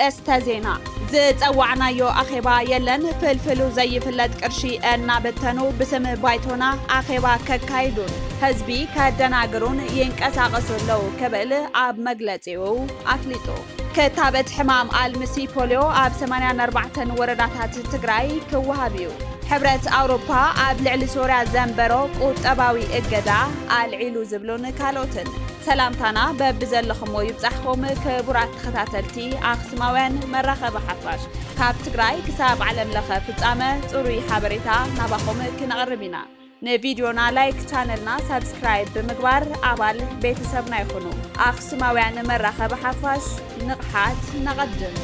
አርዕስተ-ዜና ዝጸዋዕናዮ አኼባ የለን ፍልፍሉ ዘይፍለጥ ቅርሺ እናበተኑ ብስም ባይቶና አኼባ ከካይዱን ህዝቢ ከደናግሩን ይንቀሳቀሱለው ክብል አብ መግለጺው አፍሊጦ ከታበት ሕማም አልምሲ ፖሊዮ አብ 84 ወረዳታት ትግራይ ክወሃብዩ ሕብረት አውሮፓ አብ ልዕሊ ሶርያ ዘንበሮ ቁጠባዊ እገዳ አልዒሉ ዝብሉን ካልኦትን ሰላምታና በብዘለኹም ይብጻሕኩም ክቡራት ተኸታተልቲ አኽስማውያን መራኸቢ ሓፋሽ ካብ ትግራይ ክሳብ ዓለም ለኸ ፍጻመ ጽሩይ ሓበሬታ ናባኹም ክነቕርብ ኢና ንቪድዮና ላይክ ቻነልና ሰብስክራይብ ብምግባር አባል ቤተሰብና ይኹኑ አኽስማውያን መራኸቢ ሓፋሽ ንቕሓት ነቐድም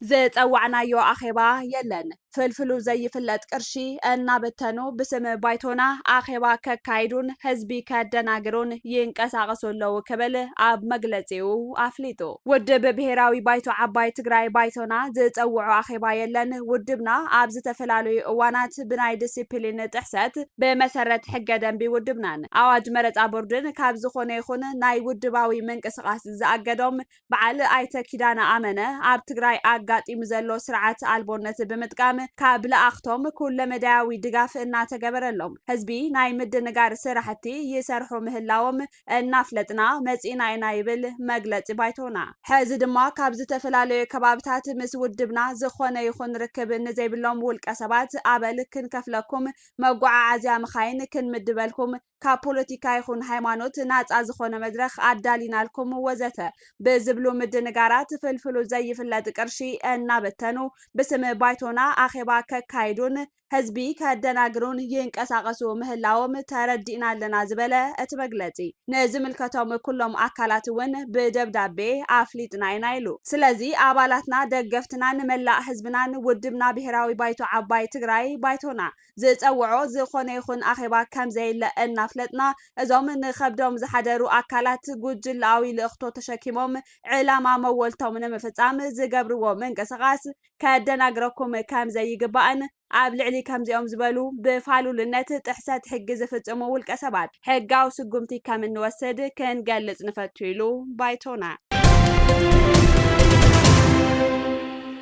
ዝጸዋዕናዮ አኼባ የለን ፍልፍሉ ዘይፍለጥ ቅርሺ እናበተኑ ብስም ባይቶና አኼባ ከካይዱን ህዝቢ ከደናግሩን ይንቀሳቀሱለው ክብል አብ መግለጺው አፍሊጡ ውድብ ብሔራዊ ባይቶ ዓባይ ትግራይ ባይቶና ዝጸውዑ አኼባ የለን ውድብና አብ ዝተፈላለዩ እዋናት ብናይ ዲሲፕሊን ጥሕሰት ብመሰረት ሕገ ደንቢ ውድብናን አዋጅ መረፃ ቦርድን ካብ ዝኾነ ይኹን ናይ ውድባዊ ምንቅስቃስ ዝኣገዶም በዓል አይተ ኪዳነ አመነ አብ ትግራይ አጋጢሙ ዘሎ ስርዓት አልቦነት ብምጥቃም ካብ ለአኽቶም ኩለ መዳያዊ ድጋፍ እናተገበረሎም ህዝቢ ናይ ምድንጋር ስራሕቲ ይሰርሑ ምህላዎም እናፍለጥና መጺና ኢና ይብል መግለጺ ባይቶና ሕዚ ድማ ካብ ዝተፈላለዩ ከባብታት ምስ ውድብና ዝኾነ ይኹን ርክብ ንዘይብሎም ውልቀ ሰባት ኣበል ክንከፍለኩም መጓዓዓዝያ መኻይን ክንምድበልኩም ካብ ፖለቲካ ይኹን ሃይማኖት ናጻ ዝኾነ መድረኽ ኣዳሊናልኩም ወዘተ ብዝብሉ ምድንጋራት ፍልፍሉ ዘይፍለጥ ቅርሺ እናበተኑ ብስም ባይቶና አኼባ ከካይዱን ህዝቢ ከደናግሩን ይንቀሳቀሱ ምህላዎም ተረዲእና ኣለና ዝበለ እቲ መግለጺ ንዝምልከቶም ኩሎም አካላት እውን ብደብዳቤ አፍሊጥና ኢና ኢሉ ስለዚ አባላትና ደገፍትናን መላእ ህዝብናን ውድብና ብሔራዊ ባይቶ ዓባይ ትግራይ ባይቶና ዝጸውዖ ዝኾነ ይኹን አኼባ ከም ዘየለ እናፍለጥና እዞም ንከብዶም ዝሓደሩ አካላት ጉጅላዊ ልእኽቶ ተሸኪሞም ዕላማ መወልቶም ንምፍጻም ዝገብርዎ ምንቅስቃስ ከደናግረኩም ከም ዘይግባእን ኣብ ልዕሊ ከምዚኦም ዝበሉ ብፋሉልነት ጥሕሰት ሕጊ ዝፍጽሙ ውልቀ ሰባት ሕጋዊ ስጉምቲ ከም እንወስድ ክንገልጽ ንፈቱ ኢሉ ባይቶና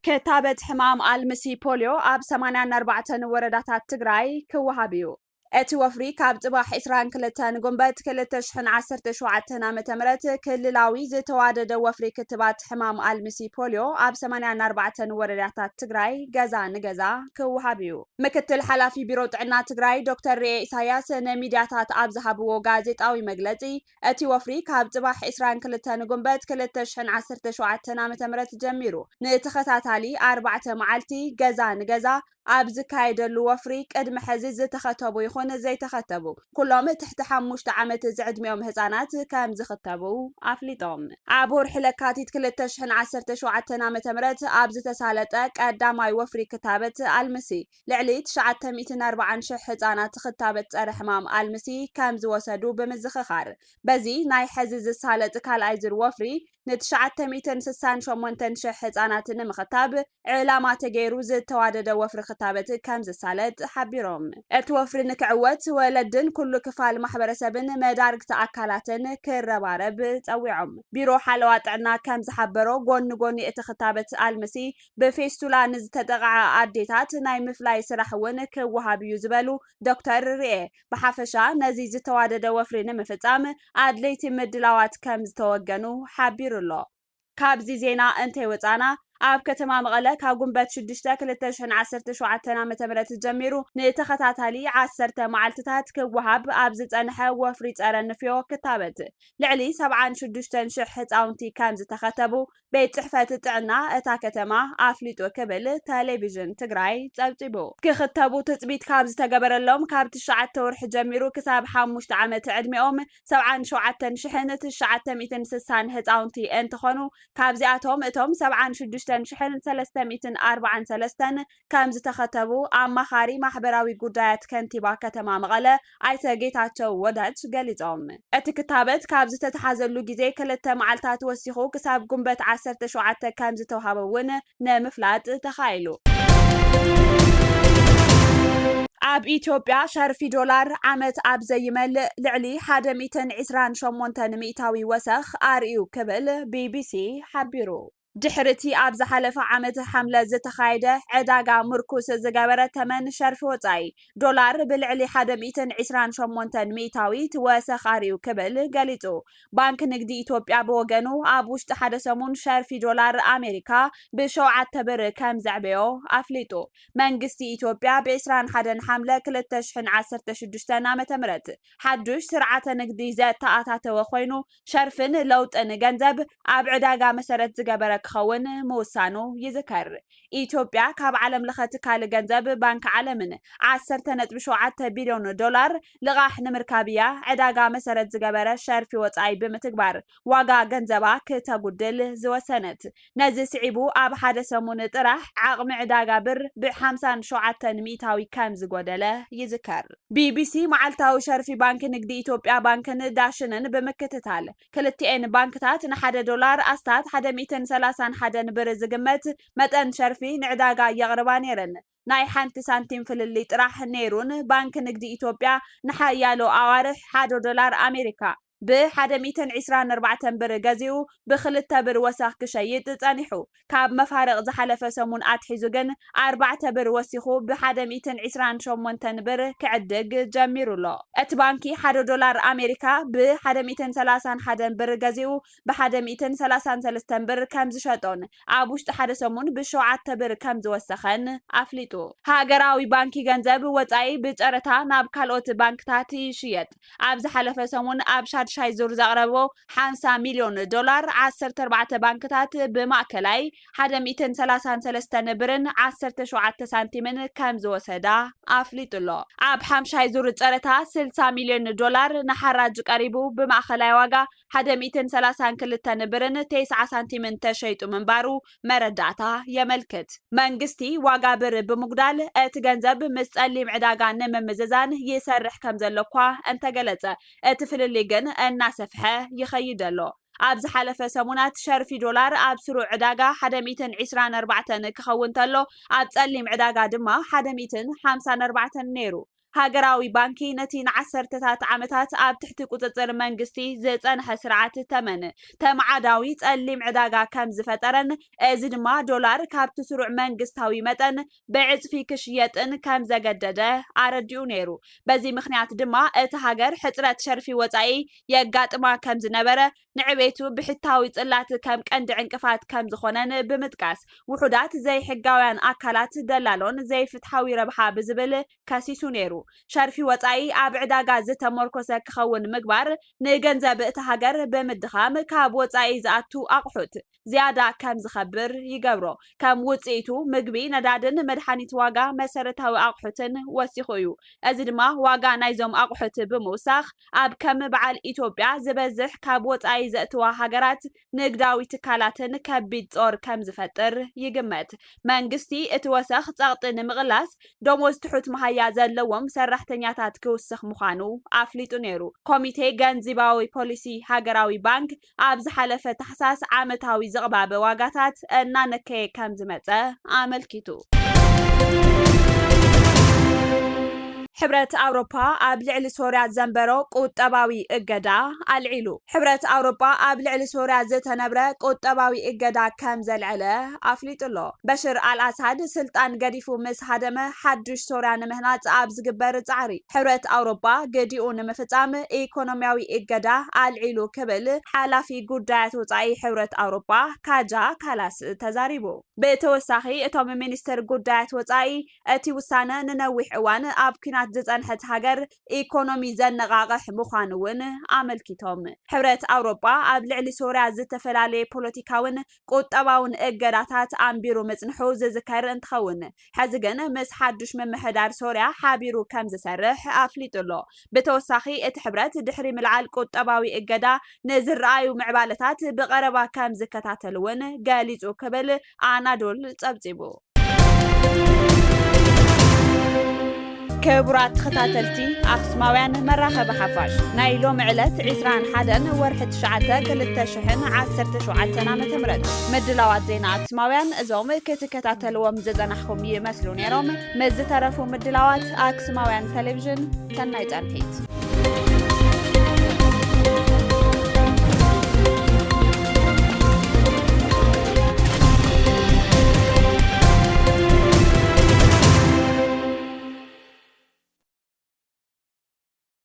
ከታበት ሕማም አልምሲ ፖሊዮ ኣብ 84 ወረዳታት ትግራይ ክወሃብዩ እቲ ወፍሪ ካብ ጽባሕ 22 ጉንበት 2017 ዓ.ም ክልላዊ ዝተዋደደ ወፍሪ ክትባት ሕማም አልምሲ ፖሊዮ ኣብ 84 ወረዳታት ትግራይ ገዛ ንገዛ ክወሃብዩ ምክትል ሓላፊ ቢሮ ጥዕና ትግራይ ዶክተር ርኤ ኢሳያስ ንሚድያታት ኣብ ዝሃብዎ ጋዜጣዊ መግለጺ እቲ ወፍሪ ካብ ጽባሕ 22 ጉንበት 2017 ዓ.ም ጀሚሩ ንተኸታታሊ 4 መዓልቲ ገዛ ንገዛ ኣብ ዝካየደሉ ወፍሪ ቅድሚ ሕዚ ዝተኸተቡ ይኹን ዘይተኸተቡ ኩሎም ትሕቲ 5 ዓመት ዝዕድሚኦም ህፃናት ከም ዝኽተቡ ኣፍሊጦም ኣብ ወርሒ ለካቲት 2017 ዓ.ም ኣብ ዝተሳለጠ ቀዳማይ ወፍሪ ክታበት አልምሲ ልዕሊ 940,000 ህፃናት ክታበት ጸረ ሕማም አልምሲ ከም ዝወሰዱ ብምዝኽኻር በዚ ናይ ሕዚ ዝሳለጥ ካልኣይ ዙር ወፍሪ ን968,000 ህፃናት ንምኽታብ ዕላማ ተገይሩ ዝተዋደደ ወፍሪ ክታበት ከም ዝሳለጥ ሓቢሮም እቲ ወፍሪ ንክዕወት ወለድን ኩሉ ክፋል ማሕበረሰብን መዳርግቲ አካላትን ክረባረብ ጸዊዖም ቢሮ ሓለዋ ጥዕና ከም ዝሓበሮ ጎኒ ጎኒ እቲ ክታበት አልምሲ ብፌስቱላ ንዝተጠቕዓ አዴታት ናይ ምፍላይ ስራሕ እውን ክወሃብዩ ዝበሉ ዶክተር ርኤ ብሓፈሻ ነዚ ዝተዋደደ ወፍሪ ንምፍጻም ኣድለይቲ ምድላዋት ከም ዝተወገኑ ሓቢሩሎ ካብዚ ዜና እንተይ ወጻና ኣብ ከተማ መቐለ ካብ ጉንበት 6 2017 ዓ.ም ጀሚሩ ንተኸታታሊ 10 መዓልትታት ክወሃብ ኣብ ዝጸንሐ ወፍሪ ጸረ ንፍዮ ክታበት ልዕሊ 76,000 ህፃውንቲ ከም ዝተኸተቡ ቤት ጽሕፈት ጥዕና እታ ከተማ ኣፍሊጡ ክብል ቴሌቪዥን ትግራይ ጸብጺቡ ክኽተቡ ትጽቢት ካብ ዝተገበረሎም ካብ 9 ወርሒ ጀሚሩ ክሳብ 5 ዓመት ዕድሚኦም 77,960 ህፃውንቲ እንትኾኑ ካብዚኣቶም እቶም 76,343 ከም ዝተኸተቡ ኣማኻሪ ማሕበራዊ ጉዳያት ከንቲባ ከተማ መቐለ ኣይተ ጌታቸው ወዳጅ ገሊጾም እቲ ክታበት ካብ ዝተተሓዘሉ ግዜ 2 መዓልታት ወሲኹ ክሳብ ጉንበት 17 ከም ዝተወሃበ እውን ንምፍላጥ ተኻኢሉ ኣብ ኢትዮጵያ ሸርፊ ዶላር ዓመት ኣብ ዘይመልእ ልዕሊ 128 ሚእታዊ ወሰኽ ኣርእዩ ክብል ቢቢሲ ሓቢሩ። ድሕርቲ ኣብ ዝሓለፈ ዓመት ሓምለ ዝተኻየደ ዕዳጋ ምርኩስ ዝገበረ ተመን ሸርፊ ወጻኢ ዶላር ብልዕሊ 128 ሚእታዊ ወሰኽ ኣርእዩ ክብል ገሊጹ። ባንክ ንግዲ ኢትዮጵያ ብወገኑ ኣብ ውሽጢ ሓደ ሰሙን ሸርፊ ዶላር ኣሜሪካ ብ7 ብር ከም ዘዕበዮ ኣፍሊጡ። መንግስቲ ኢትዮጵያ ብ21 ሓምለ 2016 ዓ.ም ሓዱሽ ስርዓተ ንግዲ ዘተኣታተወ ኮይኑ ሸርፍን ለውጥን ገንዘብ ኣብ ዕዳጋ መሰረት ዝገበረ ክኸውን ምውሳኑ ይዝከር። ኢትዮጵያ ካብ ዓለም ለኸ ትካል ገንዘብ ባንክ ዓለምን 10.7 ቢልዮን ዶላር ልቓሕ ንምርካብ እያ ዕዳጋ መሰረት ዝገበረ ሸርፊ ወጻኢ ብምትግባር ዋጋ ገንዘባ ክተጉድል ዝወሰነት። ነዚ ስዒቡ ኣብ ሓደ ሰሙን ጥራሕ ዓቕሚ ዕዳጋ ብር ብ57 ሚእታዊ ከም ዝጎደለ ይዝከር። ቢቢሲ መዓልታዊ ሸርፊ ባንክ ንግዲ ኢትዮጵያ ባንክን ዳሽንን ብምክትታል ክልቲአን ባንክታት ንሓደ ዶላር ኣስታት 131 ብር ዝግመት መጠን ሸርፊ ንዕዳጋ የቕርባ ነይረን። ናይ ሓንቲ ሳንቲም ፍልሊ ጥራሕ ነይሩን ባንክ ንግዲ ኢትዮጵያ ንሓያሎ ኣዋርሕ 1 ዶላር ኣሜሪካ ብ124 ብር ገዚኡ ብ2 ብር ወሳኽ ክሸይጥ ጸኒሑ። ካብ መፋርቕ ዝሓለፈ ሰሙን ኣትሒዙ ግን 4 ብር ወሲኹ ብ128 ብር ክዕድግ ጀሚሩሎ። እቲ ባንኪ 1 ዶላር ኣሜሪካ ብ131 ብር ገዚኡ ብ133 ብር ከም ዝሸጦን ኣብ ውሽጢ ሓደ ሰሙን ብ7 ብር ከም ዝወሰኸን ኣፍሊጡ። ሃገራዊ ባንኪ ገንዘብ ወጻኢ ብጨረታ ናብ ካልኦት ባንክታት ይሽየጥ። ኣብ ዝሓለፈ ሰሙን ኣብ ሻይ ዙር ዘቕረቦ 50 ሚልዮን ዶላር 14 ባንክታት ብማእከላይ 133 ብርን 17 ሳንቲምን ከም ዝወሰዳ ኣፍሊጡሎ። ኣብ 50 ዙር ጨረታ 60 ሚልዮን ዶላር ንሓራጅ ቀሪቡ ብማእከላይ ዋጋ 132 ብርን 90 ሳንቲምን ተሸይጡ ምንባሩ መረዳእታ የመልክት። መንግስቲ ዋጋ ብር ብምጉዳል እቲ ገንዘብ ምስ ጸሊም ዕዳጋ ንምምዝዛን ይሰርሕ ከም ዘለኳ እንተገለጸ እቲ ፍልሊ ግን እናሰፍሐ ይኸይድ ኣሎ። ኣብ ዝሓለፈ ሰሙናት ሸርፊ ዶላር ኣብ ስሩዕ ዕዳጋ 124 ክኸውን ተሎ ኣብ ጸሊም ዕዳጋ ድማ 154 ነይሩ። ሃገራዊ ባንኪ ነቲ ንዓሰርተታት ዓመታት ኣብ ትሕቲ ቁጽጽር መንግስቲ ዝጸንሐ ስርዓት ተመን ተማዓዳዊ ጸሊም ዕዳጋ ከም ዝፈጠረን እዚ ድማ ዶላር ካብቲ ስሩዕ መንግስታዊ መጠን ብዕጽፊ ክሽየጥን ከም ዘገደደ ኣረዲኡ ነይሩ። በዚ ምክንያት ድማ እቲ ሃገር ሕጽረት ሸርፊ ወጻኢ የጋጥማ ከም ዝነበረ ንዕቤቱ ብሕታዊ ጽላት ከም ቀንዲ ዕንቅፋት ከም ዝኾነን ብምጥቃስ ውሑዳት ዘይሕጋውያን ኣካላት ደላሎን ዘይፍትሓዊ ረብሓ ብዝብል ከሲሱ ነይሩ። ሸርፊ ወጻኢ ኣብ ዕዳጋ ዝተመርኮሰ ክኸውን ምግባር ንገንዘብ እቲ ሃገር ብምድኻም ካብ ወጻኢ ዝኣቱ ኣቑሑት ዝያዳ ከም ዝኸብር ይገብሮ። ከም ውጽኢቱ ምግቢ፣ ነዳድን መድሓኒት ዋጋ መሰረታዊ ኣቑሑትን ወሲኹ እዩ። እዚ ድማ ዋጋ ናይዞም ኣቑሑት ብምውሳኽ ኣብ ከም በዓል ኢትዮጵያ ዝበዝሕ ካብ ወጻኢ ዘእትዋ ሃገራት ንግዳዊ ትካላትን ከቢድ ጾር ከም ዝፈጥር ይግመት። መንግስቲ እቲ ወሰኽ ጸቕጢ ንምቕላስ ደሞዝ ትሑት መሃያ ዘለዎም ሰራሕተኛታት ክውስኽ ምዃኑ ኣፍሊጡ ነይሩ። ኮሚቴ ገንዚባዊ ፖሊሲ ሃገራዊ ባንክ ኣብ ዝሓለፈ ታሕሳስ ዓመታዊ ዝቕባበ ዋጋታት እናነከየ ከም ዝመጸ ኣመልኪቱ። ሕብረት ኣውሮፓ ኣብ ልዕሊ ሶርያ ዘንበሮ ቁጠባዊ እገዳ ኣልዒሉ። ሕብረት ኣውሮፓ ኣብ ልዕሊ ሶርያ ዝተነብረ ቁጠባዊ እገዳ ከም ዘልዕለ ኣፍሊጡሎ። በሽር ኣልኣሳድ ስልጣን ገዲፉ ምስ ሃደመ ሓዱሽ ሶርያ ንምህናጽ ኣብ ዝግበር ጻዕሪ ሕብረት ኣውሮፓ ገዲኡ ንምፍጻም ኢኮኖምያዊ እገዳ ኣልዒሉ ክብል ሓላፊ ጉዳያት ወጻኢ ሕብረት ኣውሮፓ ካጃ ካላስ ተዛሪቡ። ብተወሳኺ እቶም ሚኒስትር ጉዳያት ወጻኢ እቲ ውሳነ ንነዊሕ እዋን ኣብ ኩናት ዝጸንሐት ሃገር ኢኮኖሚ ዘነቓቕሕ ምዃኑ እውን ኣመልኪቶም። ሕብረት ኣውሮፓ ኣብ ልዕሊ ሶርያ ዝተፈላለየ ፖለቲካውን ቁጠባውን እገዳታት ኣንቢሩ ምጽንሑ ዝዝከር እንትኸውን ሕዚ ግን ምስ ሓዱሽ ምምሕዳር ሶርያ ሓቢሩ ከም ዝሰርሕ ኣፍሊጡሎ። ብተወሳኺ እቲ ሕብረት ድሕሪ ምልዓል ቁጠባዊ እገዳ ንዝረኣዩ ምዕባለታት ብቐረባ ከም ዝከታተል እውን ገሊጹ ክብል ኣናዶል ጸብጺቡ። كبرات تخاتلتي أخسماوያን مراخب حفاش نايلوم علت 21 ورح تشعته كلتا شحن 17 عام تمرد مدلاوات زينا أخسماوያን እዞም ክትከታተልዎም ዝዘናሕኩም ይመስሉ ነይሮም መዝተረፉ ምድላዋት ኣክሱማውያን ቴሌቪዥን ሰናይ ጻንሒት